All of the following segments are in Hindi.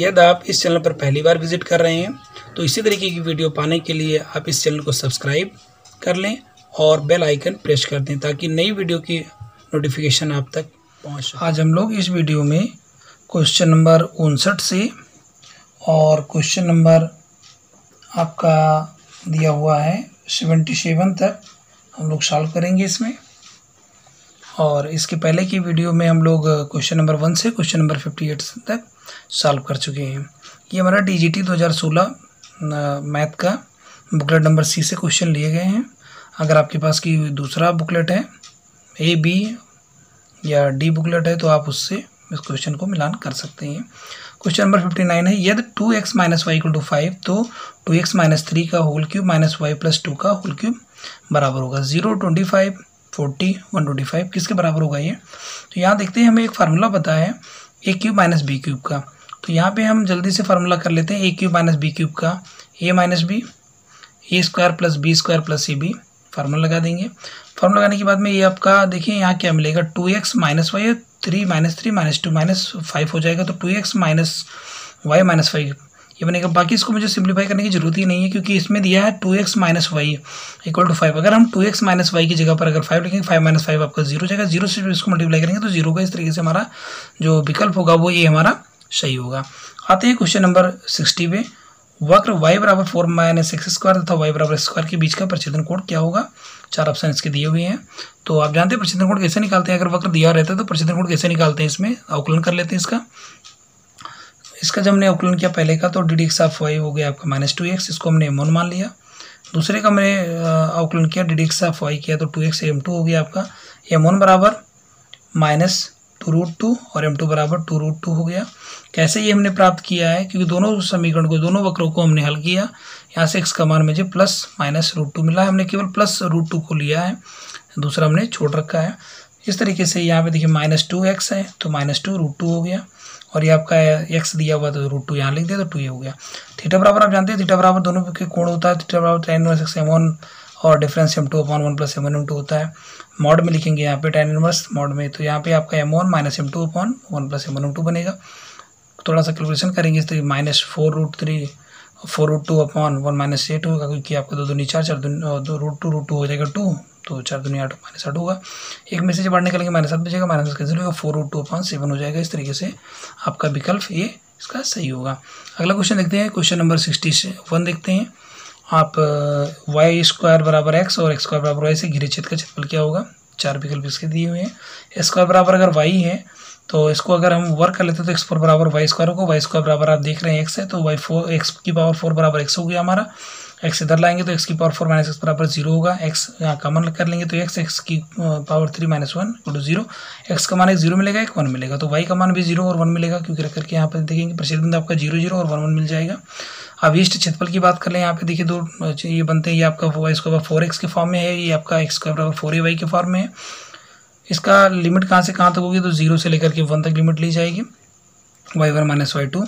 यदि आप इस चैनल पर पहली बार विजिट कर रहे हैं तो इसी तरीके की वीडियो पाने के लिए आप इस चैनल को सब्सक्राइब कर लें और बेल आइकन प्रेस कर दें ताकि नई वीडियो की नोटिफिकेशन आप तक पहुंच। आज हम लोग इस वीडियो में क्वेश्चन नंबर 59 से और क्वेश्चन नंबर आपका दिया हुआ है 77 तक हम लोग सॉल्व करेंगे इसमें। और इसके पहले की वीडियो में हम लोग क्वेश्चन नंबर 1 से क्वेश्चन नंबर 58 तक सॉल्व कर चुके हैं। ये हमारा DGT 2016 मैथ का बुकलेट नंबर C से क्वेश्चन लिए गए हैं। अगर आपके पास की दूसरा बुकलेट है A, B या D बुकलेट है तो आप उससे इस क्वेश्चन को मिलान कर सकते हैं। क्वेश्चन नंबर 59 है, यदि 2x - y = 5 तो 2x - 3 का होल क्यूब माइनस y + 2 का होल क्यूब बराबर होगा 0, 25, 40, 125 किसके बराबर होगा ये। तो यहाँ देखते हैं हमें एक फार्मूला पता है a³ - b³ का। तो यहाँ पे हम जल्दी से फार्मूला कर लेते हैं a³ - b³ का a - b a² + b² + ab formula लगा देंगे। फार्मूला लगाने के बाद में ये आपका देखिए यहाँ क्या मिलेगा 2x - y 3 - 3 - 2 - 5 हो जाएगा। तो 2x - y - 5 ये बनेगा। बाकी इसको मुझे सिंप्लीफाई करने की जरूरत ही नहीं है क्योंकि इसमें दिया है 2x - y = 5। अगर हम 2x - y की जगह पर अगर 5 लिखेंगे 5 - 5 आपका 0 हो जाएगा। 0 से इसको मल्टीप्लाई करेंगे तो 0 का इस तरीके से हमारा जो विकल्प होगा वो ये हमारा सही होगा। आते हैं क्वेश्चन नंबर 60 पे। वक्र y = 4 - x² तथा y = x² के बीच का प्रच्छेदन कोण क्या होगा। 4 ऑप्शन इसके दिए हुए हैं। तो आप जानते हैं प्रच्छेदन कोण कैसे निकालते हैं। अगर वक्र दिया रहता है तो प्रच्छेदन कोण कैसे निकालते हैं, इसमें अवकलन कर लेते हैं इसका जब हमने अवकलन किया पहले का तो ddx(y) हो गया आपका -2x, इसको हमने m1 मान लिया। दूसरे का हमने अवकलन किया ddx(y) किया तो 2x m2 हो गया आपका। m1 बराबर -2√2 और m2 बराबर 2√2 हो गया। कैसे ये हमने प्राप्त किया है, क्योंकि दोनों समीकरण को दोनों वक्रों को हमने हल किया। यहाँ से x का मान मुझे +-√2 मिला है, हमने केवल +√2 को लिया है, दूसरा हमने छोड़ रखा है। इस तरीके से यहाँ पे देखिए -2x है तो -2√2 हो गया और ये आपका x दिया हुआ तो √2 यहाँ लिख दिया तो 2 ये हो गया। थीटा बराबर आप जानते हैं थीटा बराबर दोनों के कोण होता है। थीटा बराबर tan - m1 और डिफरेंस m2/1 + m1 m2 होता है। मॉड में लिखेंगे यहाँ पे tan इनवर्स मॉड में, तो यहाँ पे आपका m1 - m2/1 + m1 m2 बनेगा। थोड़ा सा कैलकुलेशन करेंगे तो -4√3 4√2/1 - 8 होगा क्योंकि आपका 2 दूनी 4 4 √2 हो जाएगा 2 तो 4 दूनी 8 -8 होगा। एक में से बाहर निकलेंगे -7 बचेगा, माइनस कैंसिल होगा 4√2/7 हो जाएगा। इस तरीके से आपका विकल्प ये इसका सही होगा। अगला क्वेश्चन देखते हैं, क्वेश्चन नंबर 61 देखते हैं। आप y² = x और x² = y से घिरे छेद का क्षेत्रफल क्या होगा। 4 विकल्प इसके दिए हुए हैं। x² बराबर अगर y है तो इसको अगर हम वर्क कर लेते हैं तो x4 बराबर y² होगा। y² बराबर आप देख रहे हैं x है तो x⁴ बराबर x हो गया हमारा। x इधर लाएंगे तो x⁴ - x बराबर 0 होगा। x यहाँ कॉमन कर लेंगे तो x x⁴ - 1 = 0। x का मान 0 मिलेगा, 1 मिलेगा तो y का मान भी 0 और 1 मिलेगा क्योंकि रख करके यहाँ पर देखेंगे प्रच्छेद बिंदु आपका 0 0 और 1 1 मिल जाएगा। अब इष्ट क्षेत्रफल की बात कर लें, यहाँ पे देखिए दो ये बनते हैं, ये आपका y² 4x के फॉर्म में है, ये आपका x² = 4ay के फॉर्म में है। इसका लिमिट कहाँ से कहाँ तक होगी तो 0 से लेकर के 1 तक लिमिट ली जाएगी। y1 - y2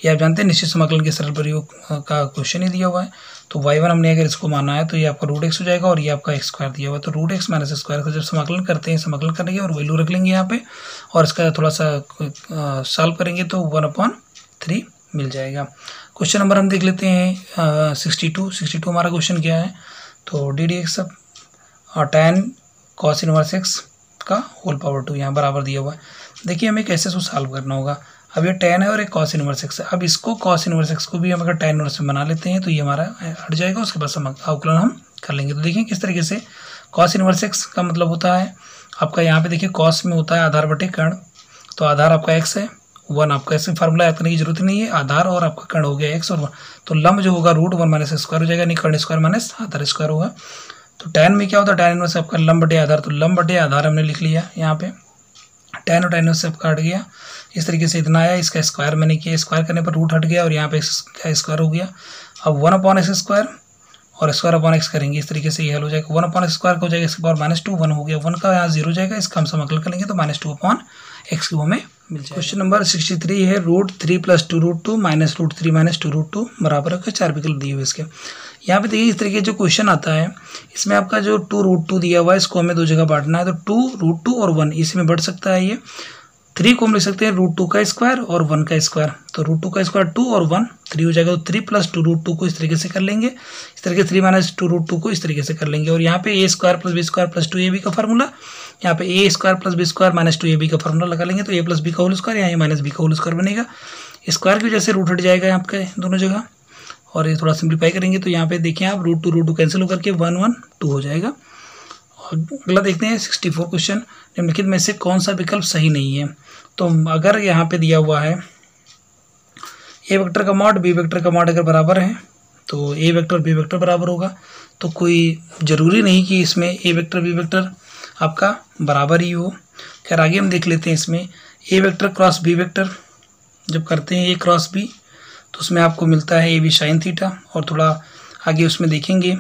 ये आप जानते हैं निश्चित समाकलन के सरल प्रयोग का क्वेश्चन ही दिया हुआ है। तो y1 हमने अगर इसको माना है तो ये आपका √x हो जाएगा और ये आपका x² दिया हुआ है। तो √x - x² का जब समाकलन करते हैं, समाकलन करेंगे और वैल्यू रख लेंगे यहाँ पे और इसका थोड़ा सा सॉल्व करेंगे तो 1/3 मिल जाएगा। क्वेश्चन नंबर हम देख लेते हैं 62 हमारा क्वेश्चन क्या है। तो ddx tan cos inverse x का होल पावर 2 यहाँ बराबर दिया हुआ है। देखिए हमें कैसे इसको सॉल्व करना होगा। अब ये tan है और एक cos इनवर्स x है। अब इसको cos इनवर्स x को भी हम अगर tan इनवर्स में बना लेते हैं तो ये हमारा हट जाएगा, उसके बाद अवकलन हम कर लेंगे। तो देखिए किस तरीके से cos इनवर्स x का मतलब होता है आपका यहाँ पे देखिए cos में होता है आधार बटे कर्ण। तो आधार आपका x है, 1 आपका ऐसे फार्मूला याद करने की जरूरत नहीं है। आधार और आपका कर्ण हो गया x और 1, तो लंब जो होगा √1 - x² हो जाएगा, नहीं कर्ण² - आधार² होगा। तो tan में क्या होता है, tan इनवर्स आपका लंब बटे आधार, तो लंब बटे आधार हमने लिख लिया यहाँ पे। tan और tan इनवर्स आपका हट गया, इस तरीके से इतना आया, इसका स्क्वायर मैंने किया, स्क्वायर करने पर रूट हट गया और यहाँ पे इसका स्क्वायर हो गया। अब 1/x² और स्क्वायर/x करेंगे, इस तरीके से ये हल हो जाएगा। 1/x² हो जाएगा इसके पावर -2, 1 हो गया, 1 का यहाँ 0 हो जाएगा, इसका हम समाकलन करेंगे तो -2/x³ हमें मिल जाएगा। क्वेश्चन नंबर 63 है, √3 + 2√2 -√3 - 2√2 बराबर है। 4 विकल्प दिए हुए इसके। यहाँ पे देखिए इस तरीके जो क्वेश्चन आता है इसमें आपका जो 2√2 दिया हुआ है इसको हमें दो जगह बांटना है। तो 2√2 और 1 इसमें बढ़ सकता है, ये 3 को हम लिख सकते हैं √2 का स्क्वायर और 1 का स्क्वायर। तो √2 का स्क्वायर 2 और 1 3 हो जाएगा। तो 3 + 2 √2 को इस तरीके से कर लेंगे, इस तरीके 3 - 2 √2 को इस तरीके से कर लेंगे। और यहाँ पे a² + b² + 2ab का फार्मूला, यहाँ पे a² + b² - 2ab का फार्मूला लगा लेंगे। तो a + b का होल स्क्वायर, यहाँ a - b का होल स्क्वायर बनेगा। स्क्वायर की वजह से रूट हट जाएगा यहाँ पे दोनों जगह, और ये थोड़ा सिंप्लीफाई करेंगे तो यहाँ पे देखिए आप √2 कैंसिल होकर के 1 1 2 हो जाएगा। और अगला देखते हैं 64 क्वेश्चन, निम्नलिखित में से कौन सा विकल्प सही नहीं है। तो अगर यहाँ पे दिया हुआ है a वेक्टर का मॉड b वेक्टर का मॉड अगर बराबर है तो a वेक्टर और b वेक्टर बराबर होगा। तो कोई ज़रूरी नहीं कि इसमें a वेक्टर b वेक्टर आपका बराबर ही हो। खैर आगे हम देख लेते हैं। इसमें a vector cross b vector जब करते हैं a क्रॉस b तो उसमें आपको मिलता है ab sin थीटा, और थोड़ा आगे उसमें देखेंगे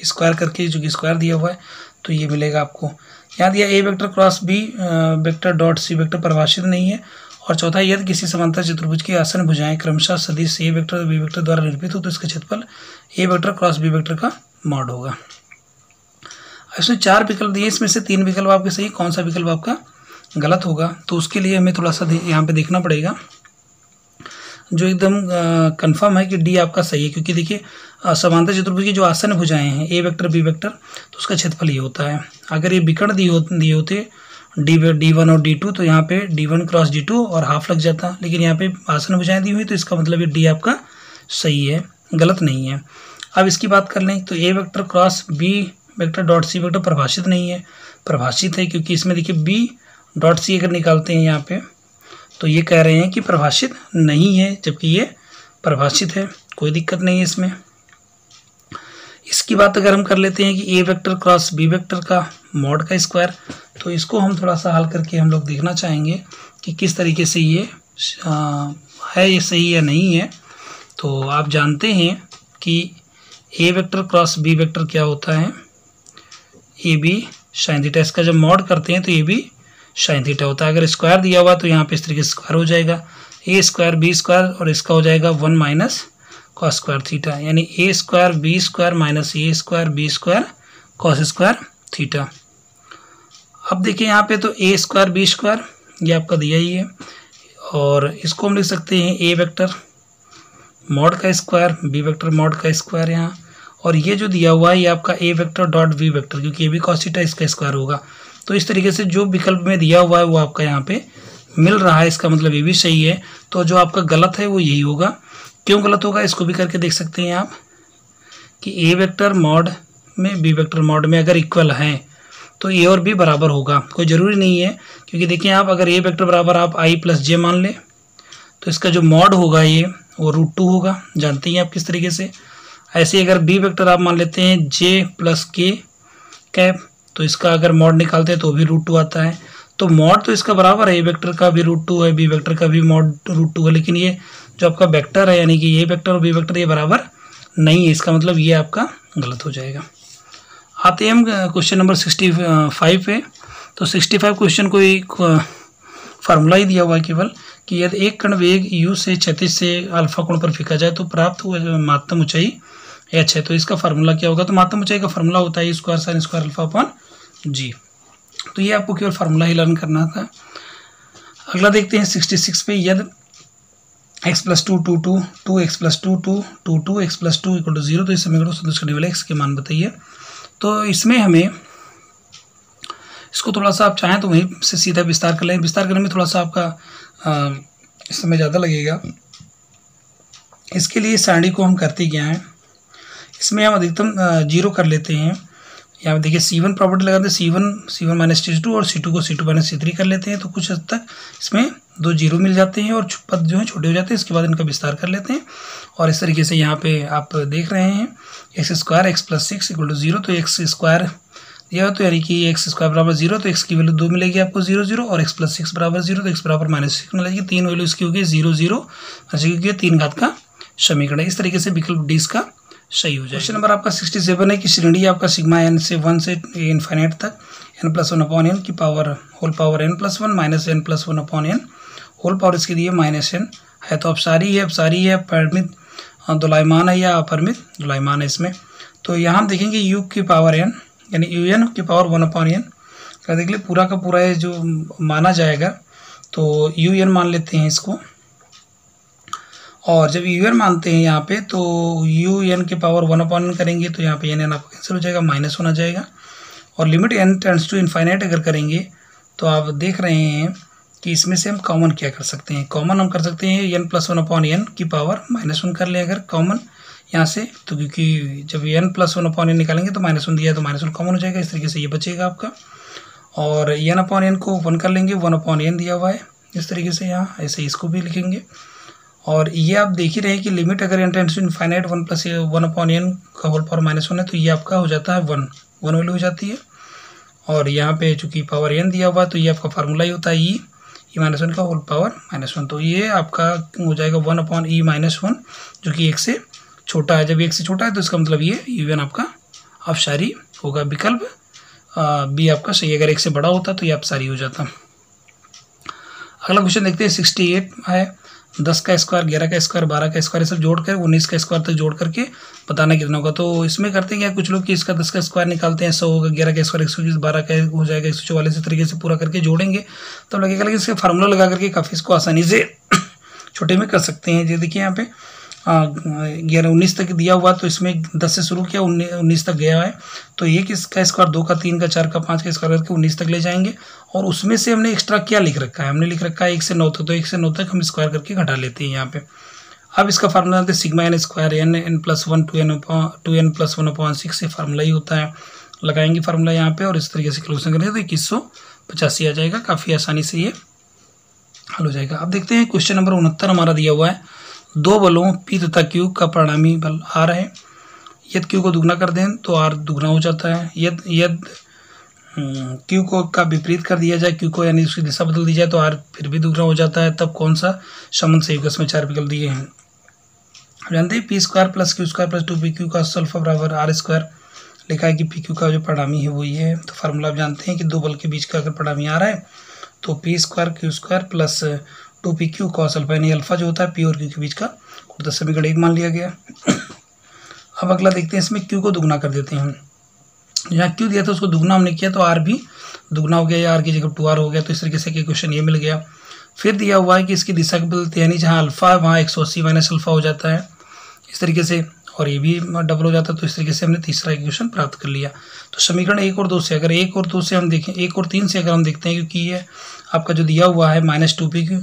स्क्वायर करके जो कि स्क्वायर दिया हुआ है तो ये मिलेगा आपको। यहाँ दिया a vector cross b vector dot c vector परिभाषित नहीं है। और चौथा, यदि किसी समांतर चतुर्भुज की आसन भुजाएं क्रमशः सदिश a वेक्टर और b वेक्टर द्वारा निरूपित हो तो इसका क्षेत्रफल a vector cross b vector का मॉड होगा। इसमें 4 विकल्प दिए, इसमें से 3 विकल्प आपके सही, कौन सा विकल्प आपका गलत होगा तो उसके लिए हमें थोड़ा सा यहाँ पे देखना पड़ेगा। जो एकदम कंफर्म है कि डी आपका सही है, क्योंकि देखिए समांतर चतुर्भुज की जो आसन भुजाएं हैं a वेक्टर b वेक्टर तो उसका क्षेत्रफल ये होता है। अगर ये विकर्ण दिए होते d1 और d2 तो यहाँ पे d1 क्रॉस d2 और हाफ लग जाता, लेकिन यहाँ पे आसन भुजाएं दी हुई तो इसका मतलब ये डी आपका सही है, गलत नहीं है। अब इसकी बात कर लें तो a vector cross b vector dot c vector परिभाषित नहीं है। परिभाषित है क्योंकि इसमें देखिए b डॉट c अगर निकालते हैं यहाँ पे तो ये कह रहे हैं कि परिभाषित नहीं है, जबकि ये परिभाषित है, कोई दिक्कत नहीं है इसमें। इसकी बात अगर हम कर लेते हैं कि a vector cross b vector का मॉड का स्क्वायर, तो इसको हम थोड़ा सा हल करके हम लोग देखना चाहेंगे कि किस तरीके से ये है, ये सही या नहीं है। तो आप जानते हैं कि a vector cross b vector क्या होता है, ab sin थीटा। इसका जब मॉड करते हैं तो ये भी sin थीटा होता है। अगर स्क्वायर दिया हुआ तो यहाँ पे इस तरीके से स्क्वायर हो जाएगा, a² b² और इसका हो जाएगा 1 - cos स्क्वायर थीटा, यानी a² b² - a² b² cos square theta. अब देखिए यहाँ पे तो a² b² ये आपका दिया ही है, और इसको हम लिख सकते हैं a वेक्टर मॉड का स्क्वायर b वेक्टर मॉड का स्क्वायर यहाँ, और ये जो दिया हुआ है ये आपका a vector dot b vector, क्योंकि a भी cos थीटा इसका स्क्वायर होगा। तो इस तरीके से जो विकल्प में दिया हुआ है वो आपका यहाँ पे मिल रहा है, इसका मतलब ये भी सही है। तो जो आपका गलत है वो यही होगा। क्यों गलत होगा इसको भी करके देख सकते हैं आप कि a वेक्टर मॉड में b वेक्टर मॉड में अगर इक्वल है तो a और b बराबर होगा, कोई ज़रूरी नहीं है। क्योंकि देखिए आप अगर a वेक्टर बराबर आप i + j मान लें तो इसका जो मॉड होगा ये वो √2 होगा, जानते हैं आप किस तरीके से। ऐसे अगर b वेक्टर आप मान लेते हैं j + k कैप तो इसका अगर मॉड निकालते हैं तो भी √2 आता है। तो मॉड तो इसका बराबर है, a वेक्टर का भी √2 है, b वेक्टर का भी मॉड √2 है, लेकिन ये जो आपका वेक्टर है यानी कि a वेक्टर और b वेक्टर ये बराबर नहीं है, इसका मतलब ये आपका गलत हो जाएगा। आते हैं हम क्वेश्चन नंबर 65 पे। तो 65 क्वेश्चन को एक फार्मूला ही दिया हुआ है केवल कि यदि एक कण वेग u से क्षैतिज से अल्फा कोण पर फेंका जाए तो प्राप्त महत्तम ऊंचाई h है। तो इसका फार्मूला क्या होगा, तो महत्तम ऊंचाई का फार्मूला होता है square sin square alpha upon g। तो ये आपको केवल फार्मूला ही लर्न करना था। अगला देखते हैं 66 पे, यदि x + 2 2 2 2x + 2 2 2 2x + 2 = 0 तो इस समीकरण को संतुष्ट करने वाले x के मान बताइए। तो इसमें हमें इसको थोड़ा सा आप चाहें तो वहीं से सीधा विस्तार कर लें। विस्तार करने में थोड़ा सा आपका समय ज़्यादा लगेगा। इसके लिए सारणी को हम करते क्या हैं, इसमें हम अधिकतम 0 कर लेते हैं। यहाँ देखिए C1 प्रॉपर्टी लगाते हैं, C1 - C2 और C2 को C2 - C3 कर लेते हैं। तो कुछ हद तक इसमें 2 0 मिल जाते हैं और पद जो है छोटे हो जाते हैं। इसके बाद इनका विस्तार कर लेते हैं और इस तरीके से यहाँ पे आप देख रहे हैं x² x + 6 = 0। तो x² दिया तो यानी कि x² = 0 तो x की वैल्यू 2 मिलेगी आपको 0 0 और x + 6 = 0 तो x = -6 मिलेगी। 3 वैल्यू इसकी होगी 0 0 क्योंकि 3 घात का समीकरण है। इस तरीके से विकल्प डी इसका सही हो जाए। क्वेश्चन नंबर आपका 67 है कि श्रेणी आपका सिग्मा n से 1 से इन्फिनिट तक n + 1/n की power whole power n + 1 minus n + 1/n whole power इसके दिए -n है। तो अपसारी है, परिमित दोलायमान है या अपरिमित दोलायमान है इसमें। तो यहाँ हम देखेंगे u की पावर n यानी un की पावर 1/n का देख ले पूरा का पूरा है जो माना जाएगा तो यू एन मान लेते हैं इसको, और जब यू एन मानते हैं यहाँ पे तो यू एन के पावर 1/n करेंगे तो यहाँ पे एन एन आपका कैंसिल हो जाएगा, माइनस होना जाएगा। और limit n tends to infinite अगर करेंगे तो आप देख रहे हैं कि इसमें से हम कॉमन क्या कर सकते हैं। कॉमन हम कर सकते हैं n + 1/n की पावर -1 कर लें अगर कॉमन यहाँ से, तो क्योंकि जब n + 1/n निकालेंगे तो -1 दिया है तो -1 कॉमन हो जाएगा, इस तरीके से ये बचेगा आपका। और n/n को 1 कर लेंगे, 1/n दिया हुआ है इस तरीके से, यहाँ ऐसे इसको भी लिखेंगे। और ये आप देख ही रहे हैं कि लिमिट अगर n tends to infinite 1 + 1/n का होल पावर -1 है तो ये आपका हो जाता है 1 वैल्यू हो जाती है। और यहाँ पे चूँकि पावर n दिया हुआ तो ये आपका फार्मूला ही होता है ई -1 का होल पावर -1, तो ये आपका हो जाएगा 1/e-1 जो कि 1 से छोटा है। जब 1 से छोटा है तो इसका मतलब ये u n आपका अपसारी होगा। विकल्प बी आपका सही, अगर 1 से बड़ा होता तो ये अपसारी हो जाता। अगला क्वेश्चन देखते हैं 68 है, 10 का स्क्वायर, 11 का स्क्वायर, 12 का स्क्वायर, ये सब जोड़कर 19 का स्क्वायर तक जोड़ करके बताना कितना होगा। तो इसमें करते हैं क्या, कुछ लोग कि इसका 10 का स्क्वायर निकालते हैं 100 होगा, 11 का स्क्वायर 120, 12 का हो जाएगा 144, इस तरीके से पूरा करके जोड़ेंगे तो लगेगा। लेकिन इसका फार्मूला लगा करके काफ़ी इसको आसानी से छोटे में कर सकते हैं। ये देखिए यहाँ पे 19 तक दिया हुआ तो इसमें 10 से शुरू किया 19 तक गया है, तो 1 इसका स्क्वायर, 2 का, 3 का, 4 का, 5 का स्क्वायर करके 19 तक ले जाएंगे। और उसमें से हमने एक्स्ट्रा क्या लिख रखा है, हमने लिख रखा है 1 से 9 तक, तो 1 से 9 तक हम स्क्वायर करके घटा लेते हैं यहाँ पे। अब इसका फार्मूला जानते हैं sigma n square n + 1 2n + 1/6, ये फार्मूला ही होता है। लगाएंगे फार्मूला यहाँ पे और इस तरीके से कैलकुलेशन करेंगे तो 2185 आ जाएगा, काफ़ी आसानी से ये हल हो जाएगा। अब देखते हैं क्वेश्चन नंबर 69 हमारा दिया हुआ है, दो बलों P तथा Q का परिणामी बल R है। यदि Q को दुगना कर दें तो R दुगना हो जाता है। यदि Q को का विपरीत कर दिया जाए, Q को यानी उसकी दिशा बदल दी जाए तो R फिर भी दुगना हो जाता है। तब कौन सा संबंध सही होगा, इसमें 4 विकल्प दिए हैं। जानते हैं P² + Q² + 2PQ का सल्फा बराबर R² लिखा है कि PQ का जो परिणामी है वो ये है। तो फार्मूला आप जानते हैं कि दो बल के बीच का अगर परिणामी आ रहा है तो P² Q² + 2PQ cos alpha, यानी अल्फा जो होता है P और Q के बीच का तो समीकरण 1 मान लिया गया। अब अगला देखते हैं, इसमें Q को दुगना कर देते हैं। यहाँ Q दिया था उसको दुगना हमने किया तो R भी दुगना हो गया, या R की जगह 2R हो गया, तो इस तरीके से क्वेश्चन ये मिल गया। फिर दिया हुआ है कि इसकी दिशा के बदलते यानी जहाँ अल्फा है वहाँ 180 - अल्फा हो जाता है इस तरीके से, और ये भी डबल हो जाता है। तो इस तरीके से हमने तीसरा इक्वेशन प्राप्त कर लिया। तो समीकरण 1 और 2 से, अगर 1 और 2 से हम देखें, 1 और 3 से अगर हम देखते हैं, क्योंकि ये आपका जो दिया हुआ है -2PQ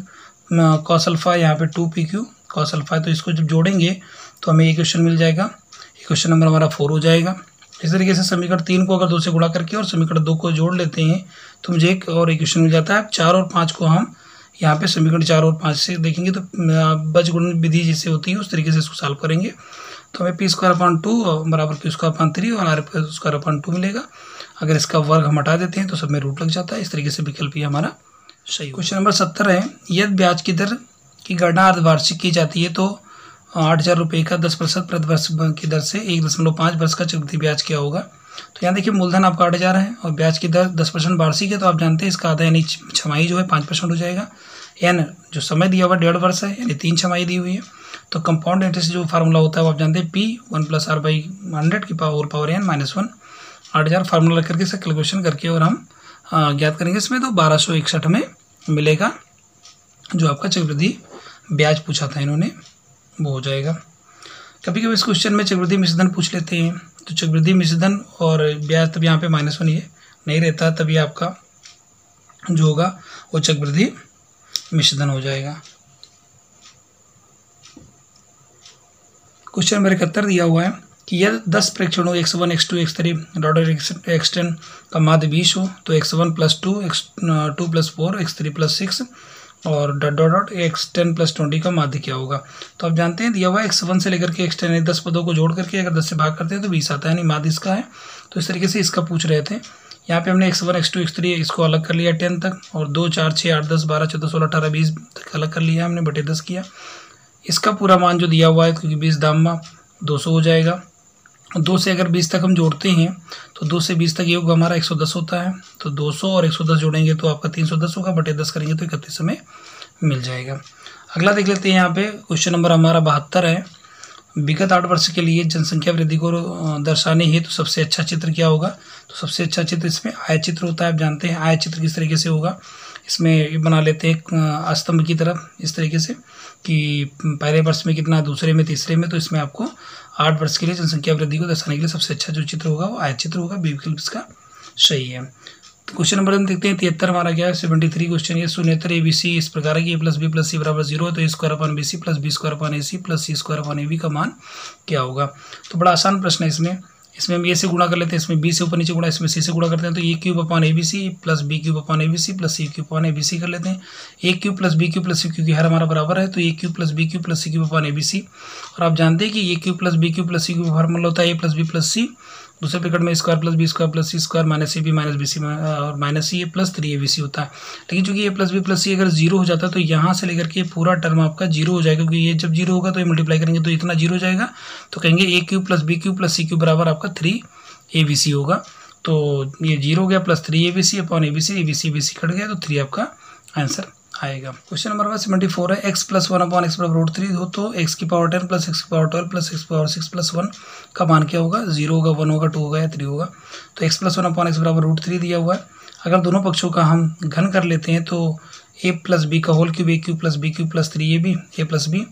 cos अल्फा, यहाँ पे 2PQ cos अल्फा है, तो इसको जब जोड़ेंगे तो हमें इक्वेशन मिल जाएगा। इक्वेशन नंबर हमारा 4 हो जाएगा। इस तरीके से समीकरण 3 को अगर 2 से गुणा करके और समीकरण 2 को जोड़ लेते हैं तो मुझे एक और इक्वेशन मिल जाता है। 4 और 5 को हम यहाँ पे समीकरण 4 और 5 से देखेंगे तो बीजगणित विधि जैसे होती है उस तरीके से इसको सॉल्व करेंगे तो हमें P² / 2 बराबर Q² / 3 और R² / 2 मिलेगा। अगर इसका वर्ग हम हटा देते हैं तो सब में रूट लग जाता है। इस तरीके से विकल्प ही हमारा सही। क्वेश्चन नंबर 70 है, यदि ब्याज की दर की गणना अर्धवार्षिक की जाती है तो 8,000 रुपये का 10% प्रतिवर्ष की दर से 1.5 वर्ष का चक्रवृद्धि ब्याज क्या होगा। तो यहाँ देखिए मूलधन आपका 8,000 है और ब्याज की दर 10% वार्षिक है, तो आप जानते हैं इसका आधा यानी छमाही जो है 5% हो जाएगा। एन जो समय दिया हुआ 1.5 वर्ष है यानी 3 छमाही दी हुई है। तो कंपाउंड इंटरेस्ट जो फार्मूला होता है वो आप जानते हैं P 1 + R/100 की पावर n -1 8,000 फार्मूला करके इसका कैलकुलेशन करके और हम ज्ञात करेंगे इसमें, तो 1261 में मिलेगा जो आपका चक्रवृद्धि ब्याज पूछा था इन्होंने, वो हो जाएगा। कभी कभी इस क्वेश्चन में चक्रवृद्धि मिश्रधन पूछ लेते हैं, तो चक्रवृद्धि मिश्रधन और ब्याज तब यहाँ पे -1 ये नहीं रहता, तभी आपका जो होगा वो चक्रवृद्धि मिश्रधन हो जाएगा। क्वेश्चन नंबर 71 दिया हुआ है कि यदि 10 प्रेक्षणों x1 x2 x3 daughter x10 का माध्य 20 हो तो x1 + 2 x2 + 4 x3 + 6 और डॉट x10 + 20 का माध्य क्या होगा। तो आप जानते हैं दिया हुआ है x1 से लेकर के x10 10 पदों को जोड़ करके अगर 10 से भाग करते हैं तो 20 आता है, यानी माध्य इसका है। तो इस तरीके से इसका पूछ रहे थे। यहाँ पे हमने x1 x2 x3 इसको अलग कर लिया 10 तक, और 2 4 6 8 10 12 14 16 18 20 तक अलग कर लिया हमने, बटे 10 किया। इसका पूरा मान जो दिया हुआ है क्योंकि 20 दाम्मा 200 हो जाएगा। 2 से अगर 20 तक हम जोड़ते हैं तो 2 से 20 तक योग हमारा 110 होता है, तो 200 और 110 जोड़ेंगे तो आपका 310 होगा, बटे 10 करेंगे तो 31 में मिल जाएगा। अगला देख लेते हैं। यहाँ पे क्वेश्चन नंबर हमारा 72 है, विगत 8 वर्ष के लिए जनसंख्या वृद्धि को दर्शाने हेतु तो सबसे अच्छा चित्र क्या होगा। तो सबसे अच्छा चित्र इसमें आय चित्र होता है। आप जानते हैं आय चित्र किस तरीके से होगा। इसमें बना लेते हैं स्तंभ की तरफ इस तरीके से कि पहले वर्ष में कितना, दूसरे में, तीसरे में। तो इसमें आपको 8 वर्ष के लिए जनसंख्या वृद्धि को दर्शाने के लिए सबसे अच्छा जो चित्र होगा वो आयत चित्र होगा। बी विकल्प इसका सही है। तो क्वेश्चन नंबर हम देखते हैं 73 हमारा क्या है, 73 क्वेश्चन ये शून्यतर ABC इस प्रकार है कि a plus b plus c बराबर 0 है, तो a square upon BC plus B square upon AC plus c square upon AB का मान क्या होगा। तो बड़ा आसान प्रश्न है। इसमें हम a से गुणा कर लेते हैं, इसमें b से ऊपर नीचे गुणा, इसमें c से गुणा करते हैं, तो a cube upon ABC plus b cube upon ABC plus c cube upon ABC कर लेते हैं। a cube plus b cube plus c cube की हर हमारा बराबर है, तो a cube plus b cube plus c cube upon ABC। और आप जानते हैं कि a cube plus b cube plus c cube formula होता है a plus b plus c, दूसरे ब्रैकेट में square plus B square plus c square minus a b minus b c और माइनस सी ए प्लस 3abc होता है। लेकिन चूंकि ए प्लस बी प्लस सी अगर 0 हो जाता है तो यहाँ से लेकर के पूरा टर्म आपका 0 हो जाएगा, क्योंकि ये जब 0 होगा तो ये मल्टीप्लाई करेंगे तो इतना 0 हो जाएगा। तो कहेंगे A cube plus B cube plus C cube बराबर आपका 3abc होगा। तो ये 0 हो गया plus 3abc upon abc, abc cut गया तो 3 आपका आंसर आएगा। क्वेश्चन नंबर 74 है x प्लस 1 अपॉन एक्स बराबर √3 हो तो x की पावर 10 प्लस x की पावर 12 प्लस x की पावर 6 प्लस 1 का मान क्या होगा। 0 होगा, 1 होगा, 2 होगा या 3 होगा। तो x प्लस 1 अपॉन एक्स बराबर √3 दिया हुआ है। अगर दोनों पक्षों का हम घन कर लेते हैं तो a प्लस बी का whole cube a cube plus b cube plus 3ab a plus b,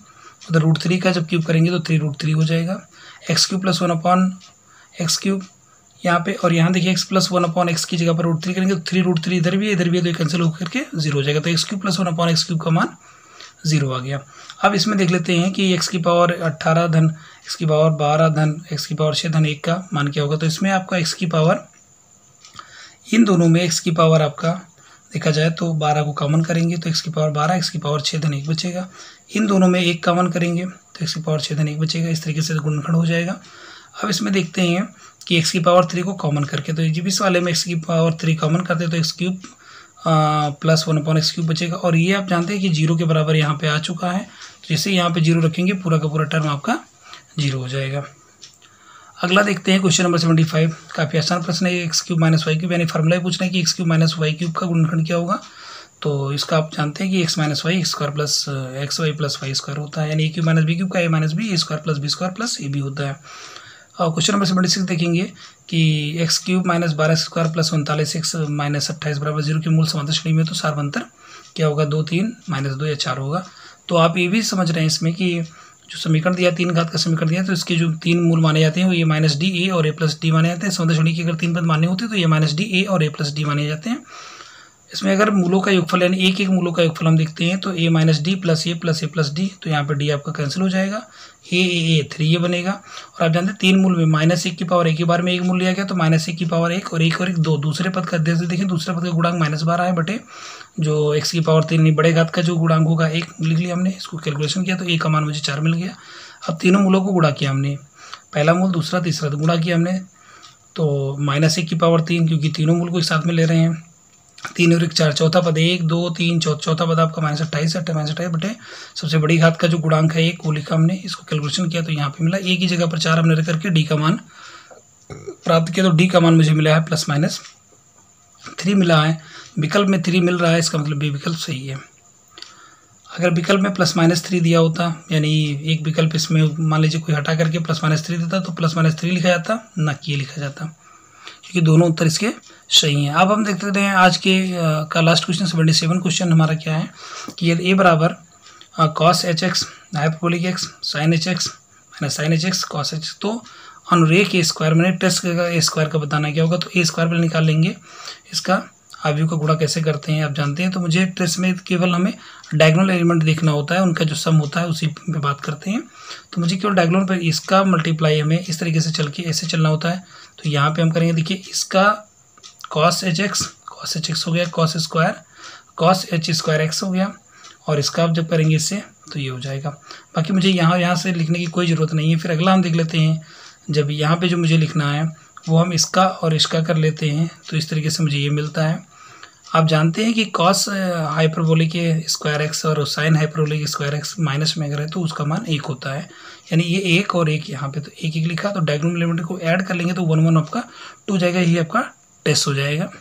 उधर √3 का जब क्यूब करेंगे तो 3√3 हो जाएगा। X cube plus 1 upon x cube यहाँ पे, और यहाँ देखिए x प्लस 1 अपॉन एक्स की जगह पर √3 करेंगे तो 3√3 इधर भी है तो ये कैंसिल होकर के 0 हो जाएगा। तो x cube plus 1 upon x cube का मान 0 आ गया। अब इसमें देख लेते हैं कि x की पावर 18 धन x की पावर 12 धन x की पावर 6 धन 1 का मान क्या होगा। तो इसमें आपका x की पावर, इन दोनों में x की पावर आपका देखा जाए तो 12 को कॉमन करेंगे तो x की पावर 12, x की पावर 6 धन 1 बचेगा। इन दोनों में 1 कॉमन करेंगे तो x की पावर 6 धन 1 बचेगा। इस तरीके से गुणनखंड हो जाएगा। अब इसमें देखते हैं कि x की पावर 3 को कॉमन करके, तो जब इस वाले में x की पावर 3 कॉमन करते हैं तो x cube plus 1 upon x cube बचेगा। और ये आप जानते हैं कि 0 के बराबर यहाँ पे आ चुका है, तो जैसे यहाँ पे 0 रखेंगे पूरा का पूरा टर्म आपका 0 हो जाएगा। अगला देखते हैं क्वेश्चन नंबर 75। काफ़ी आसान प्रश्न है। X cube minus y cube यानी फॉर्मूला पूछना है कि x cube minus y cube का गुणनखंड क्या होगा। तो इसका आप जानते हैं कि X minus Y square plus X Y plus Y square होता है, यानी A cube minus B cube का A minus B square plus B square plus A B होता है। और क्वेश्चन नंबर 76 देखेंगे कि x cube minus 12 square plus 39 X minus 28 बराबर 0 की मूल समांतर श्रेणी में तो सार्वंतर क्या होगा, 2 3 माइनस 2 या 4 होगा। तो आप ये भी समझ रहे हैं इसमें कि जो समीकरण दिया 3 घात का समीकरण दिया तो इसके जो 3 मूल माने जाते हैं वो ये माइनस डी ए और ए प्लस डी माने जाते हैं। समांतर श्रेणी के अगर 3 पद मान्य होते हैं तो ये माइनस डी ए और ए प्लस डी माने जाते हैं। इसमें अगर मूलों का योगफल यानी एक एक मूलों का योगफल हम देखते हैं तो a minus D plus A plus D, तो यहाँ पे d आपका कैंसिल हो जाएगा, a 3 ये बनेगा। और आप जानते हैं 3 मूल में माइनस 1 की पावर एक ही बार में एक मूल लिया गया तो माइनस 1 की पावर 1 और 1 और 1 2। दूसरे पद का देखें, दूसरे पद का गुणांक माइनस 12 है बटे जो x की पावर 3 बड़े घात का जो गुणांक होगा 1 लिख लिया हमने, इसको कैलकुलेशन किया तो a का मान मुझे 4 मिल गया। अब तीनों मूलों को गुणा किया हमने, पहला मूल दूसरा तीसरा, तो गुणा किया हमने तो माइनस 1 की पावर 3 क्योंकि तीनों मूल को एक साथ में ले रहे हैं, 3 और 1 4, चौथा पद 1 2 3 चौथा पद आपका माइनस 28 है, माइनस 28 बटे सबसे बड़ी घात का जो गुणांक है 1 वो लिखा हमने, इसको कैलकुलेशन किया तो यहाँ पे मिला a की जगह पर 4 हमने रख करके d का मान प्राप्त किया। तो d का मान मुझे मिला है प्लस माइनस 3 मिला है। विकल्प में 3 मिल रहा है, इसका मतलब b विकल्प सही है। अगर विकल्प में प्लस माइनस 3 दिया होता, यानी एक विकल्प इसमें मान लीजिए कोई हटा करके प्लस माइनस 3 देता तो प्लस माइनस 3 लिखा जाता, ना कि ये लिखा जाता, क्योंकि दोनों उत्तर इसके सही हैं। अब हम देखते हैं आज के का लास्ट क्वेश्चन 77 क्वेश्चन हमारा क्या है कि यदि a बराबर cos h x hyperbolic x sine h x minus sine h x cos h, तो अनुरेख ए स्क्वायर मैंने टेस्ट का ए स्क्वायर का बताना क्या होगा। तो ए स्क्वायर पर निकाल लेंगे, इसका आव्यूह का गुणा कैसे करते हैं आप जानते हैं। तो मुझे टेस्ट में केवल हमें डायगोनल एलिमेंट देखना होता है, उनका जो सम होता है उसी पे बात करते हैं। तो मुझे केवल डायगोनल पर इसका मल्टीप्लाई हमें इस तरीके से चल के ऐसे चलना होता है। तो यहाँ पे हम करेंगे, देखिए इसका कॉस एच एक्स हो गया, cos square cos H square x हो गया, और इसका आप जब करेंगे इससे तो ये हो जाएगा। बाकी मुझे यहाँ से लिखने की कोई ज़रूरत नहीं है। फिर अगला हम देख लेते हैं, जब यहाँ पे जो मुझे लिखना है वो हम इसका और इसका कर लेते हैं तो इस तरीके से मुझे ये मिलता है। आप जानते हैं कि कॉस हाइपरबोलिक स्क्वायर एक्स और sine hyperbolic square x minus में अगर है तो उसका मान 1 होता है, यानी ये 1 और 1 यहाँ पे तो 1 1 लिखा, तो डायगोनल एलिमेंट को ऐड कर लेंगे तो 1 1 आपका 2 जाएगा, ये आपका टेस्ट हो जाएगा।